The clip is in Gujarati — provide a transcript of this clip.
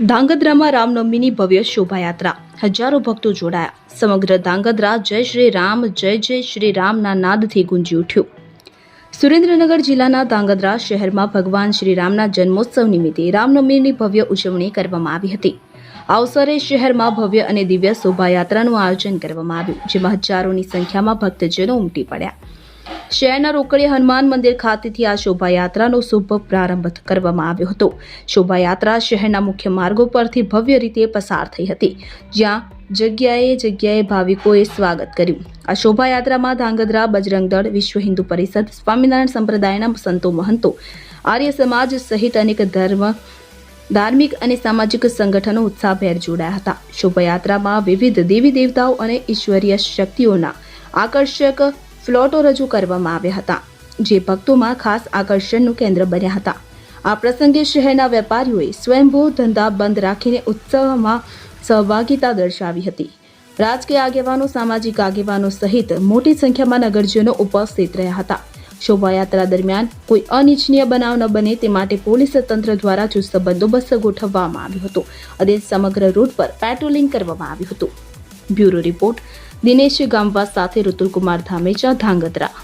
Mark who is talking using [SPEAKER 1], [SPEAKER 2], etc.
[SPEAKER 1] ધાંગધ્રામાં રામનવમીની ભવ્ય શોભાયાત્રા, હજારો ભક્તો જોડાયા. સમગ્ર ધાંગધ્રા જય શ્રી રામ, જય જય શ્રી રામના નાદથી ગુંજી ઉઠ્યું. સુરેન્દ્રનગર જિલ્લાના ધાંગધ્રા શહેરમાં ભગવાન શ્રી રામના જન્મોત્સવ નિમિત્તે રામનવમીની ભવ્ય ઉજવણી કરવામાં આવી હતી. આ અવસરે શહેરમાં ભવ્ય અને દિવ્ય શોભાયાત્રાનું આયોજન કરવામાં આવ્યું, જેમાં હજારોની સંખ્યામાં ભક્તજનો ઉમટી પડ્યા. શહેરના રોકડિયા હનુમાન મંદિર ખાતેથી આ શોભાયાત્રાનો શુભ પ્રારંભ કરવામાં આવ્યો હતો. શોભાયાત્રા શહેરના મુખ્ય માર્ગો પરથી ભવ્ય રીતે પસાર થઈ હતી, જ્યાં જગ્યાએ ભાવિકોએ સ્વાગત કર્યું. આ શોભાયાત્રામાં ધાંગધ્રા બજરંગ દળ, વિશ્વ હિન્દુ પરિષદ, સ્વામિનારાયણ સંપ્રદાયના સંતો મહંતો, આર્ય સમાજ સહિત અનેક ધાર્મિક અને સામાજિક સંગઠનો ઉત્સાહભેર જોડાયા હતા. શોભાયાત્રામાં વિવિધ દેવી દેવતાઓ અને ઈશ્વરીય શક્તિઓના આકર્ષક ફ્લોટો રજૂ કરવામાં આવ્યા હતા, જે ભક્તોમાં ખાસ આકર્ષણનું કેન્દ્ર બન્યા હતા. આ પ્રસંગે શહેરના વેપારીઓએ સ્વયંભૂ ધંધા બંધ રાખીને ઉત્સવમાં સહભાગિતા દર્શાવી હતી. રાજકીય આગેવાનો, સામાજિક આગેવાનો સહિત મોટી સંખ્યામાં નગરજનો ઉપસ્થિત રહ્યા હતા. શોભાયાત્રા દરમિયાન કોઈ અનિચ્છનીય બનાવ ન બને તે માટે પોલીસ તંત્ર દ્વારા ચુસ્ત બંદોબસ્ત ગોઠવવામાં આવ્યો હતો અને સમગ્ર રૂટ પર પેટ્રોલિંગ કરવામાં આવ્યું હતું. બ્યુરો રિપોર્ટ દિનેશ ગામવા સાથે ઋતુલકુમાર ધામેચા, ધાંગધ્રા.